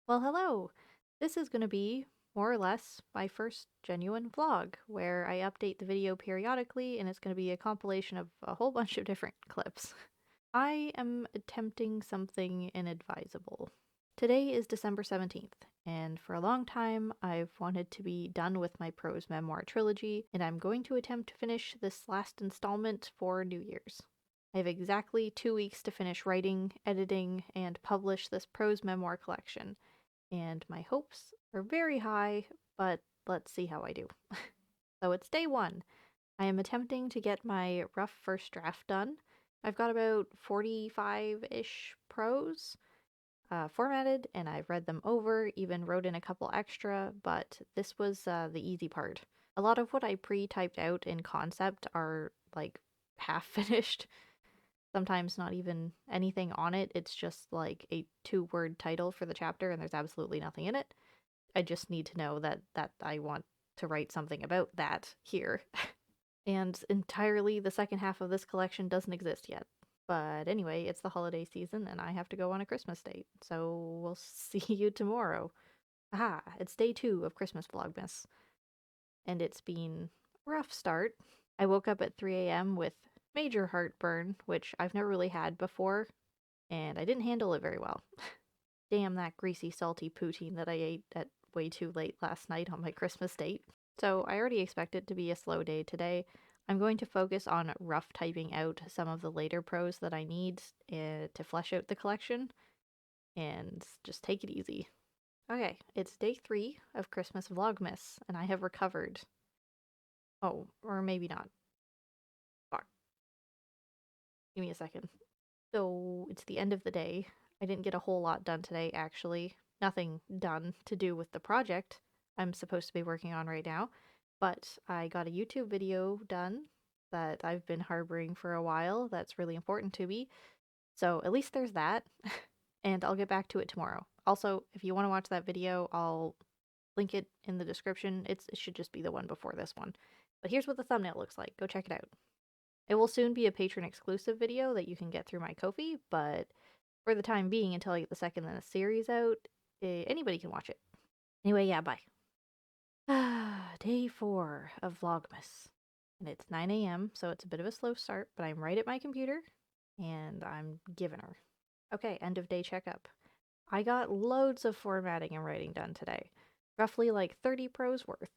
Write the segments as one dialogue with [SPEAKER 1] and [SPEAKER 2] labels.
[SPEAKER 1] Well, hello! This is going to be, more or less, my first genuine vlog, where I update the video periodically, and it's going to be a compilation of a whole bunch of different clips. I am attempting something inadvisable. Today is December 17th, and for a long time I've wanted to be done with my prose memoir trilogy, and I'm going to attempt to finish this last installment for New Year's. I have exactly 2 weeks to finish writing, editing, and publish this prose memoir collection, and my hopes are very high, but let's see how I do. So it's day one. I am attempting to get my rough first draft done. I've got about 45-ish prose formatted, and I've read them over, even wrote in a couple extra, but this was the easy part. A lot of what I pre-typed out in concept are like half finished, sometimes not even anything on it. It's just like a 2-word title for the chapter and there's absolutely nothing in it. I just need to know that I want to write something about that here. And entirely the second half of this collection doesn't exist yet. But anyway, it's the holiday season and I have to go on a Christmas date. So we'll see you tomorrow. Aha, it's day 2 of Christmas Vlogmas. And it's been a rough start. I woke up at 3 a.m. with major heartburn, which I've never really had before, and I didn't handle it very well. Damn that greasy, salty poutine that I ate at way too late last night on my Christmas date. So I already expect it to be a slow day today. I'm going to focus on rough typing out some of the later prose that I need to flesh out the collection, and just take it easy. Okay, it's day 3 of Christmas Vlogmas, and I have recovered. Oh, or maybe not. Fuck. Give me a second. So it's the end of the day. I didn't get a whole lot done today, actually. Nothing done to do with the project I'm supposed to be working on right now. But I got a YouTube video done that I've been harboring for a while that's really important to me. So at least there's that. And I'll get back to it tomorrow. Also, if you want to watch that video, I'll link it in the description. It should just be the one before this one. But here's what the thumbnail looks like. Go check it out. It will soon be a patron exclusive video that you can get through my Ko-fi, but for the time being, until I get the second in the series out, anybody can watch it. Anyway, yeah, bye. Day 4 of Vlogmas. And it's 9 a.m., so it's a bit of a slow start, but I'm right at my computer, and I'm giving her. Okay, end of day checkup. I got loads of formatting and writing done today. Roughly like 30 prose worth,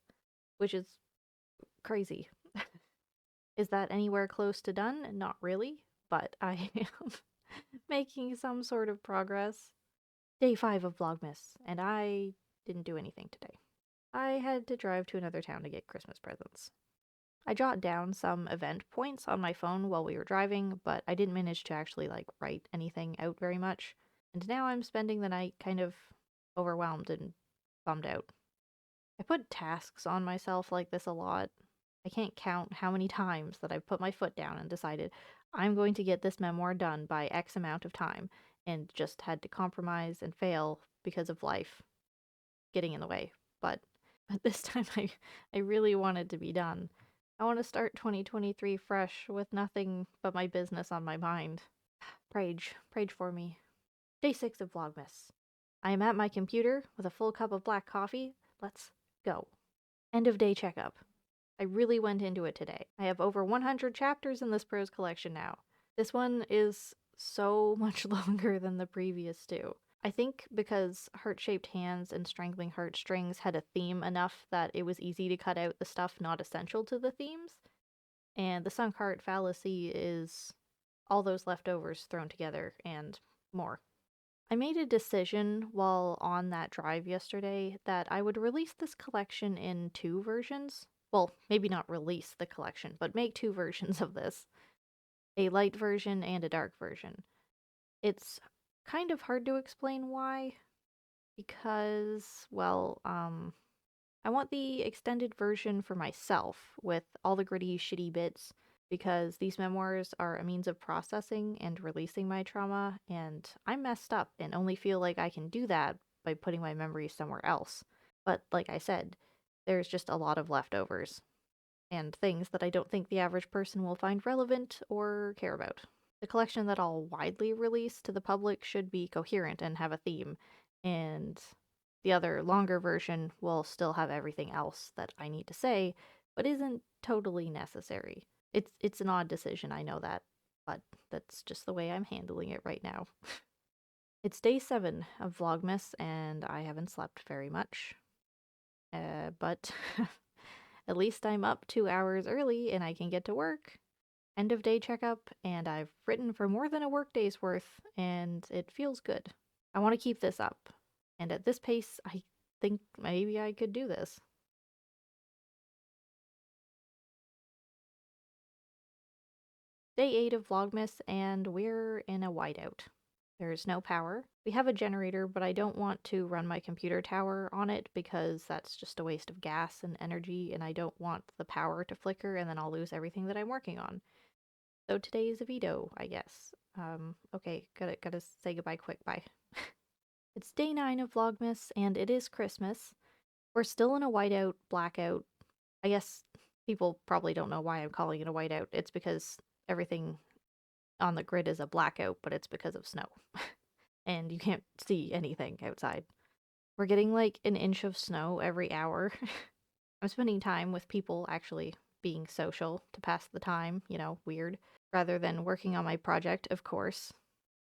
[SPEAKER 1] which is crazy. Is that anywhere close to done? Not really, but I am making some sort of progress. Day 5 of Vlogmas, and I didn't do anything today. I had to drive to another town to get Christmas presents. I jot down some event points on my phone while we were driving, but I didn't manage to actually write anything out very much. And now I'm spending the night kind of overwhelmed and bummed out. I put tasks on myself like this a lot. I can't count how many times that I've put my foot down and decided I'm going to get this memoir done by X amount of time, and just had to compromise and fail because of life getting in the way. But this time I really wanted to be done. I want to start 2023 fresh with nothing but my business on my mind. Prage for me. Day 6 of Vlogmas. I am at my computer with a full cup of black coffee. Let's go. End of day checkup. I really went into it today. I have over 100 chapters in this prose collection now. This one is so much longer than the previous two. I think because Heart-Shaped Hands and Strangling Heartstrings had a theme enough that it was easy to cut out the stuff not essential to the themes, and the Sunk Heart Fallacy is all those leftovers thrown together and more. I made a decision while on that drive yesterday that I would release this collection in 2 versions. Well, maybe not release the collection, but make 2 versions of this. A light version and a dark version. It's kind of hard to explain why, because, well, I want the extended version for myself with all the gritty, shitty bits, because these memoirs are a means of processing and releasing my trauma, and I'm messed up and only feel like I can do that by putting my memories somewhere else. But like I said, there's just a lot of leftovers and things that I don't think the average person will find relevant or care about. The collection that I'll widely release to the public should be coherent and have a theme, and the other longer version will still have everything else that I need to say, but isn't totally necessary. It's an odd decision, I know that, but that's just the way I'm handling it right now. It's day 7 of Vlogmas, and I haven't slept very much. But at least I'm up 2 hours early and I can get to work. End of day checkup, and I've written for more than a workday's worth, and it feels good. I want to keep this up, and at this pace, I think maybe I could do this. Day 8 of Vlogmas, and we're in a whiteout. There's no power. We have a generator, but I don't want to run my computer tower on it because that's just a waste of gas and energy, and I don't want the power to flicker and then I'll lose everything that I'm working on. So today is a veto, I guess. Okay, gotta say goodbye quick, bye. It's day 9 of Vlogmas, and it is Christmas. We're still in a whiteout, blackout. I guess people probably don't know why I'm calling it a whiteout. It's because everything on the grid is a blackout, but it's because of snow. And you can't see anything outside. We're getting like an inch of snow every hour. I'm spending time with people actually being social to pass the time, weird, rather than working on my project, of course.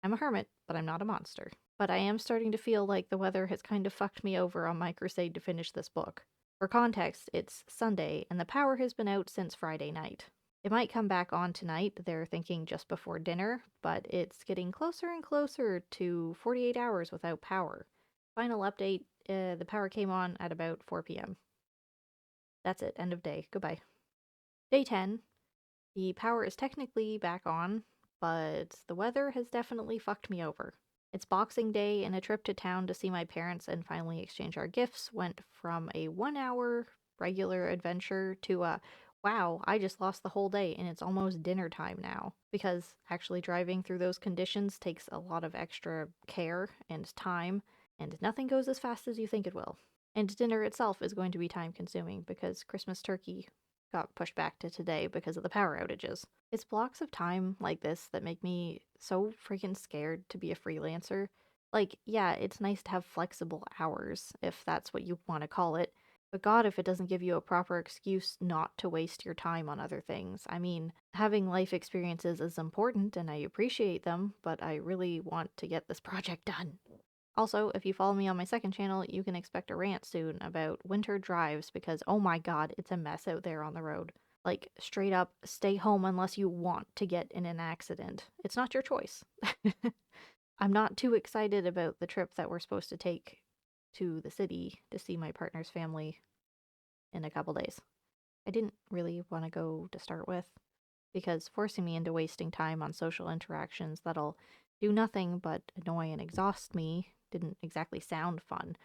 [SPEAKER 1] I'm a hermit, but I'm not a monster. But I am starting to feel like the weather has kind of fucked me over on my crusade to finish this book. For context, it's Sunday, and the power has been out since Friday night. It might come back on tonight, they're thinking just before dinner, but it's getting closer and closer to 48 hours without power. Final update, the power came on at about 4 p.m. That's it, end of day, goodbye. Day 10, the power is technically back on, but the weather has definitely fucked me over. It's Boxing Day, and a trip to town to see my parents and finally exchange our gifts went from a 1 hour regular adventure to a wow, I just lost the whole day and it's almost dinner time now. Because actually driving through those conditions takes a lot of extra care and time, and nothing goes as fast as you think it will. And dinner itself is going to be time consuming because Christmas turkey got pushed back to today because of the power outages. It's blocks of time like this that make me so freaking scared to be a freelancer. Like, yeah, it's nice to have flexible hours, if that's what you want to call it, but God, if it doesn't give you a proper excuse not to waste your time on other things. I mean, having life experiences is important and I appreciate them, but I really want to get this project done. Also, if you follow me on my second channel, you can expect a rant soon about winter drives because, oh my god, it's a mess out there on the road. Like, straight up, stay home unless you want to get in an accident. It's not your choice. I'm not too excited about the trip that we're supposed to take to the city to see my partner's family in a couple days. I didn't really want to go to start with because forcing me into wasting time on social interactions that'll do nothing but annoy and exhaust me didn't exactly sound fun,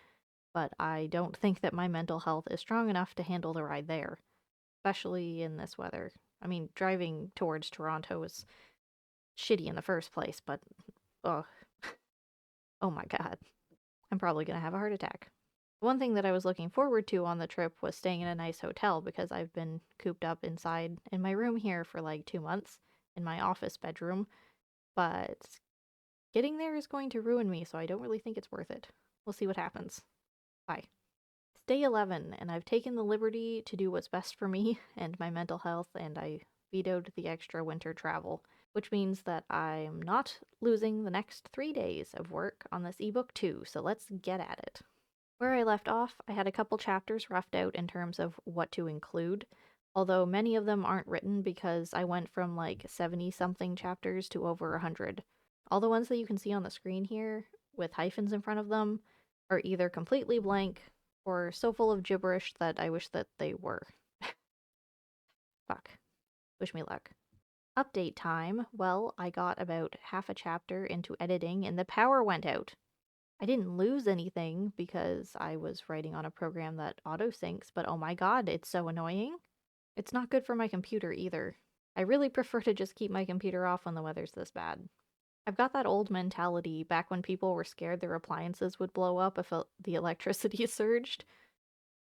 [SPEAKER 1] but I don't think that my mental health is strong enough to handle the ride there, especially in this weather. I mean, driving towards Toronto is shitty in the first place, but oh, oh my god, I'm probably gonna have a heart attack. One thing that I was looking forward to on the trip was staying in a nice hotel because I've been cooped up inside in my room here for like 2 months in my office bedroom, but getting there is going to ruin me, so I don't really think it's worth it. We'll see what happens. Bye. It's day 11, and I've taken the liberty to do what's best for me and my mental health, and I vetoed the extra winter travel, which means that I'm not losing the next 3 days of work on this ebook too, so let's get at it. Where I left off, I had a couple chapters roughed out in terms of what to include, although many of them aren't written because I went from like 70-something chapters to over 100. All the ones that you can see on the screen here, with hyphens in front of them, are either completely blank or so full of gibberish that I wish that they were. Fuck. Wish me luck. Update time. Well, I got about half a chapter into editing and the power went out. I didn't lose anything because I was writing on a program that auto-syncs, but oh my god, it's so annoying. It's not good for my computer either. I really prefer to just keep my computer off when the weather's this bad. I've got that old mentality back when people were scared their appliances would blow up if the electricity surged.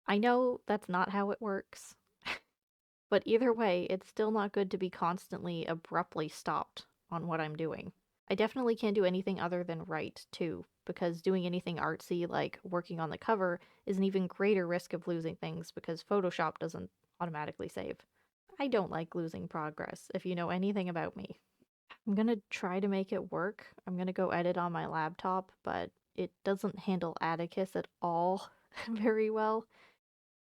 [SPEAKER 1] I know that's not how it works. But either way, it's still not good to be constantly abruptly stopped on what I'm doing. I definitely can't do anything other than write, too, because doing anything artsy like working on the cover is an even greater risk of losing things because Photoshop doesn't automatically save. I don't like losing progress, if you know anything about me. I'm gonna try to make it work. I'm gonna go edit on my laptop, but it doesn't handle Atticus at all very well,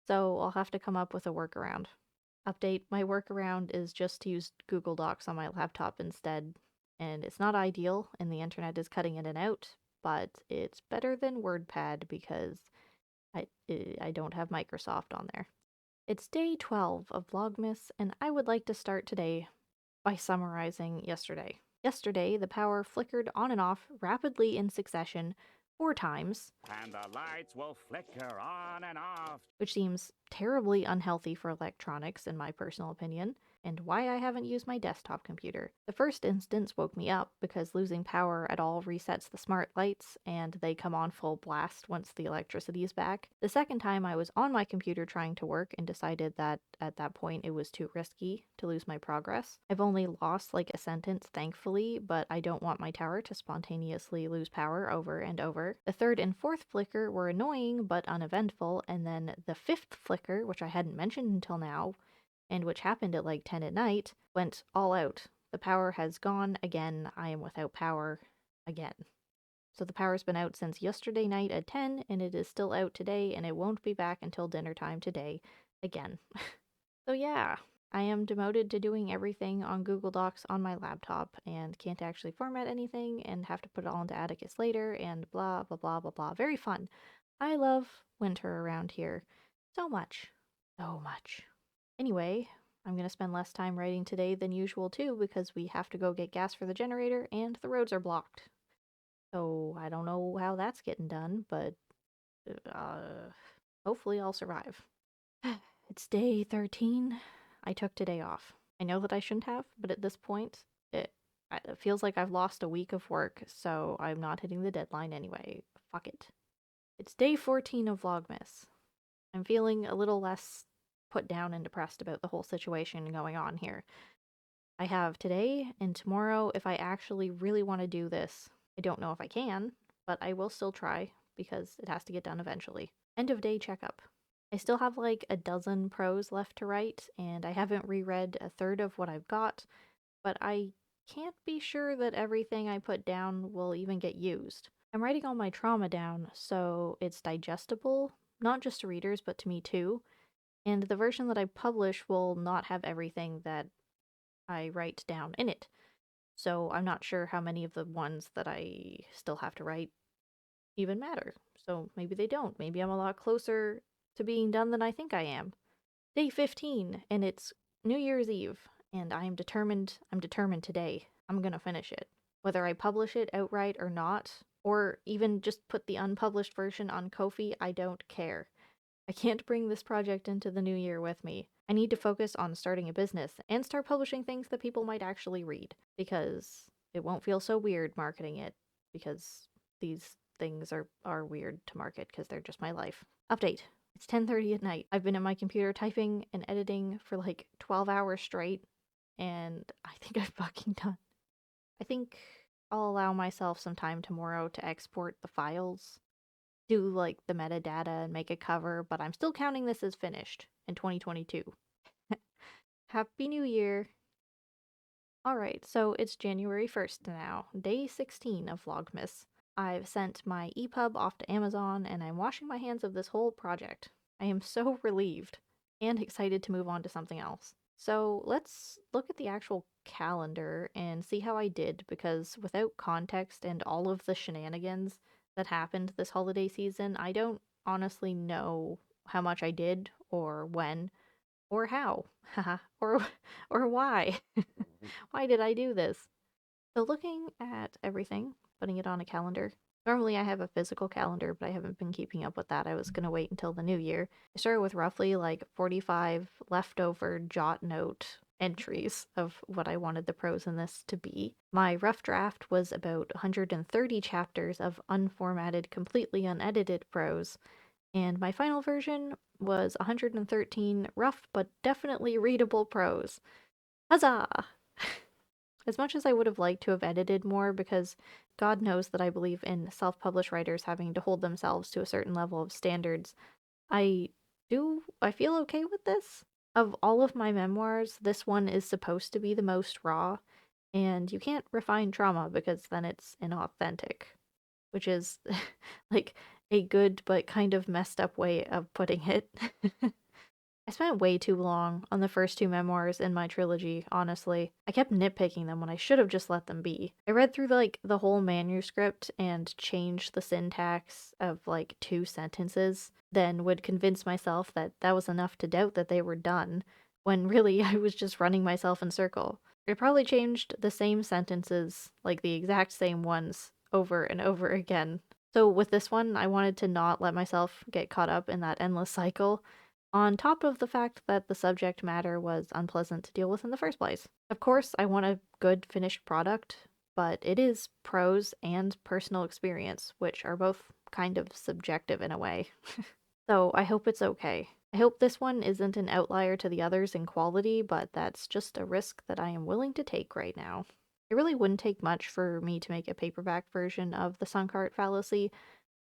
[SPEAKER 1] so I'll have to come up with a workaround. Update, my workaround is just to use Google Docs on my laptop instead, and it's not ideal, and the internet is cutting in and out, but it's better than WordPad because I don't have Microsoft on there. It's day 12 of Vlogmas, and I would like to start today by summarizing yesterday. Yesterday, the power flickered on and off rapidly in succession 4 times,
[SPEAKER 2] and the lights will flicker on and off,
[SPEAKER 1] which seems terribly unhealthy for electronics, in my personal opinion, and why I haven't used my desktop computer. The first instance woke me up because losing power at all resets the smart lights, and they come on full blast once the electricity is back. The second time, I was on my computer trying to work and decided that at that point it was too risky to lose my progress. I've only lost like a sentence, thankfully, but I don't want my tower to spontaneously lose power over and over. The third and fourth flicker were annoying but uneventful, and then the fifth flicker, which I hadn't mentioned until now, and which happened at like 10 at night, went all out. The power has gone again. I am without power again. So the power's been out since yesterday night at 10, and it is still out today, and it won't be back until dinner time today again. So yeah, I am demoted to doing everything on Google Docs on my laptop and can't actually format anything and have to put it all into Atticus later and blah blah blah blah blah. Very fun. I love winter around here so much. So much. Anyway, I'm going to spend less time writing today than usual too because we have to go get gas for the generator and the roads are blocked. So I don't know how that's getting done, but hopefully I'll survive. It's day 13. I took today off. I know that I shouldn't have, but at this point, it feels like I've lost a week of work, so I'm not hitting the deadline anyway. Fuck it. It's day 14 of Vlogmas. I'm feeling a little less put down and depressed about the whole situation going on here. I have today and tomorrow if I actually really want to do this. I don't know if I can, but I will still try because it has to get done eventually. End of day checkup. I still have like a dozen prose left to write, and I haven't reread a third of what I've got, but I can't be sure that everything I put down will even get used. I'm writing all my trauma down so it's digestible, not just to readers, but to me too, and the version that I publish will not have everything that I write down in it. So I'm not sure how many of the ones that I still have to write even matter. So maybe they don't. Maybe I'm a lot closer to being done than I think I am. Day 15, and it's New Year's Eve, and I'm determined today. I'm gonna finish it. Whether I publish it outright or not, or even just put the unpublished version on Ko-fi, I don't care. I can't bring this project into the new year with me. I need to focus on starting a business and start publishing things that people might actually read, because it won't feel so weird marketing it, because these things are weird to market because they're just my life. Update. It's 10:30 at night. I've been at my computer typing and editing for like 12 hours straight, and I think I'm fucking done. I think I'll allow myself some time tomorrow to export the files, do like the metadata and make a cover, but I'm still counting this as finished in 2022. Happy New Year! Alright, so it's January 1st now, day 16 of Vlogmas. I've sent my EPUB off to Amazon and I'm washing my hands of this whole project. I am so relieved and excited to move on to something else. So let's look at the actual calendar and see how I did, because without context and all of the shenanigans that happened this holiday season, I don't honestly know how much I did or when or how or or why. Why did I do this? So looking at everything, putting it on a calendar. Normally I have a physical calendar, but I haven't been keeping up with that. I was going to wait until the new year. I started with roughly like 45 leftover jot note entries of what I wanted the prose in this to be. My rough draft was about 130 chapters of unformatted, completely unedited prose, and my final version was 113 rough but definitely readable prose. Huzzah! As much as I would have liked to have edited more, because God knows that I believe in self-published writers having to hold themselves to a certain level of standards, I feel okay with this. Of all of my memoirs, this one is supposed to be the most raw, and you can't refine trauma because then it's inauthentic, which is like a good but kind of messed up way of putting it. I spent way too long on the first two memoirs in my trilogy, honestly. I kept nitpicking them when I should have just let them be. I read through like the whole manuscript and changed the syntax of like two sentences, then would convince myself that that was enough to doubt that they were done, when really I was just running myself in circle. I probably changed the same sentences, like the exact same ones, over and over again. So with this one, I wanted to not let myself get caught up in that endless cycle, on top of the fact that the subject matter was unpleasant to deal with in the first place. Of course, I want a good finished product, but it is prose and personal experience, which are both kind of subjective in a way. So I hope it's okay. I hope this one isn't an outlier to the others in quality, but that's just a risk that I am willing to take right now. It really wouldn't take much for me to make a paperback version of the sunk heart fallacy,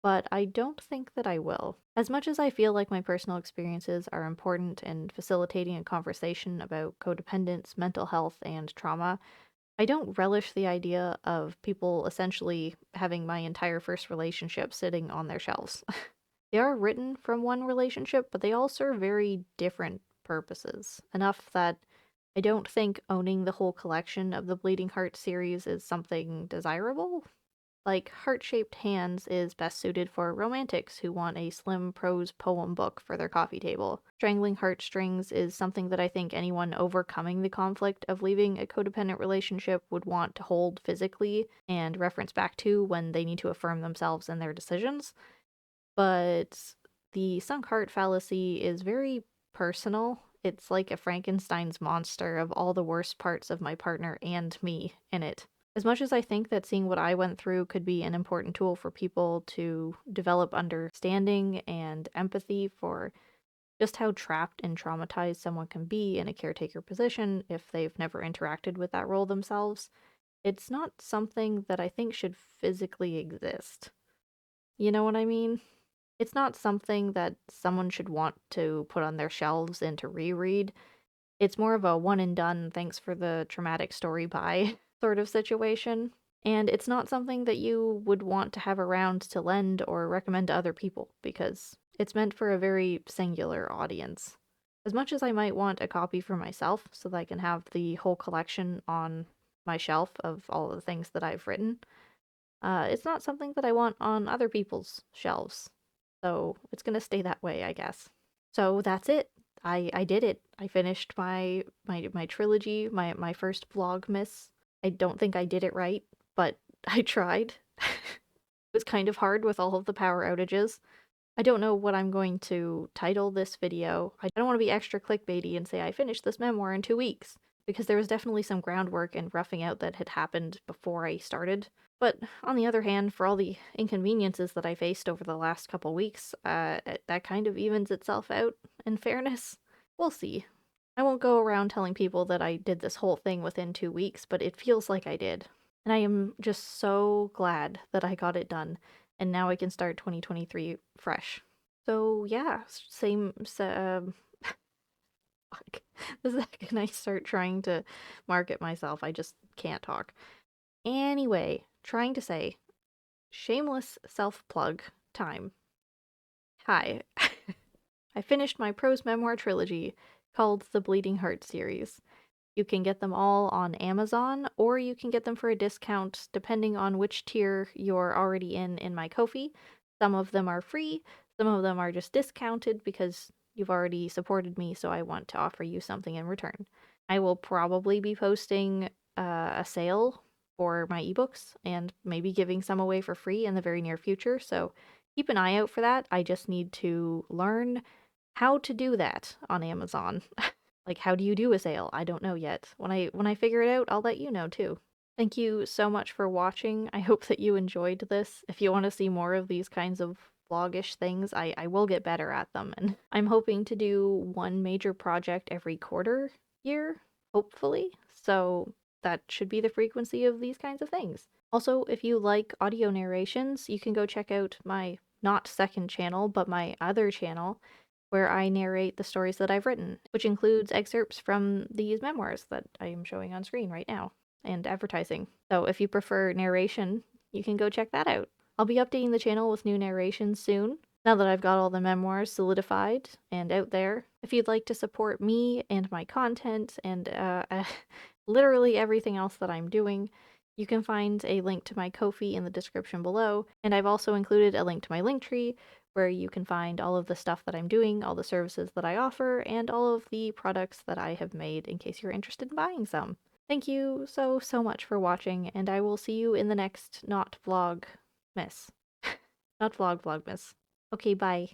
[SPEAKER 1] but I don't think that I will. As much as I feel like my personal experiences are important in facilitating a conversation about codependence, mental health, and trauma, I don't relish the idea of people essentially having my entire first relationship sitting on their shelves. They are written from one relationship, but they all serve very different purposes, enough that I don't think owning the whole collection of the Bleeding Heart series is something desirable. Like, Heart-Shaped Hands is best suited for romantics who want a slim prose poem book for their coffee table. Strangling Heartstrings is something that I think anyone overcoming the conflict of leaving a codependent relationship would want to hold physically and reference back to when they need to affirm themselves and their decisions. But the sunk heart fallacy is very personal. It's like a Frankenstein's monster of all the worst parts of my partner and me in it. As much as I think that seeing what I went through could be an important tool for people to develop understanding and empathy for just how trapped and traumatized someone can be in a caretaker position if they've never interacted with that role themselves, it's not something that I think should physically exist. You know what I mean? It's not something that someone should want to put on their shelves and to reread. It's more of a one and done, thanks for the traumatic story, bye sort of situation. And it's not something that you would want to have around to lend or recommend to other people because it's meant for a very singular audience. As much as I might want a copy for myself so that I can have the whole collection on my shelf of all of the things that I've written, it's not something that I want on other people's shelves. So it's gonna stay that way, I guess. So that's it. I did it. I finished my trilogy, my first Vlogmas. I don't think I did it right, but I tried. It was kind of hard with all of the power outages. I don't know what I'm going to title this video. I don't want to be extra clickbaity and say I finished this memoir in 2 weeks, because there was definitely some groundwork and roughing out that had happened before I started. But on the other hand, for all the inconveniences that I faced over the last couple weeks, that kind of evens itself out, in fairness. We'll see. I won't go around telling people that I did this whole thing within 2 weeks, but it feels like I did. And I am just so glad that I got it done, and now I can start 2023 fresh. So yeah, same, fuck. The second I start trying to market myself, I just can't talk. Anyway, trying to say, shameless self-plug time. Hi. I finished my prose memoir trilogy called the Bleeding Heart series. You can get them all on Amazon, or you can get them for a discount depending on which tier you're already in my Ko-fi. Some of them are free, some of them are just discounted because you've already supported me, so I want to offer you something in return. I will probably be posting a sale for my ebooks and maybe giving some away for free in the very near future, so keep an eye out for that. I just need to learn how to do that on Amazon. Like, how do you do a sale? I don't know yet. When I figure it out, I'll let you know too. Thank you so much for watching. I hope that you enjoyed this. If you want to see more of these kinds of vlogish things, I will get better at them. And I'm hoping to do one major project every quarter year, hopefully. So that should be the frequency of these kinds of things. Also, if you like audio narrations, you can go check out my not second channel, but my other channel, where I narrate the stories that I've written, which includes excerpts from these memoirs that I am showing on screen right now and advertising. So if you prefer narration, you can go check that out. I'll be updating the channel with new narrations soon, now that I've got all the memoirs solidified and out there. If you'd like to support me and my content and literally everything else that I'm doing, you can find a link to my Ko-fi in the description below, and I've also included a link to my Linktree, where you can find all of the stuff that I'm doing, all the services that I offer, and all of the products that I have made in case you're interested in buying some. Thank you so much for watching, and I will see you in the next not vlog miss. Not vlog vlogmas. Okay, bye.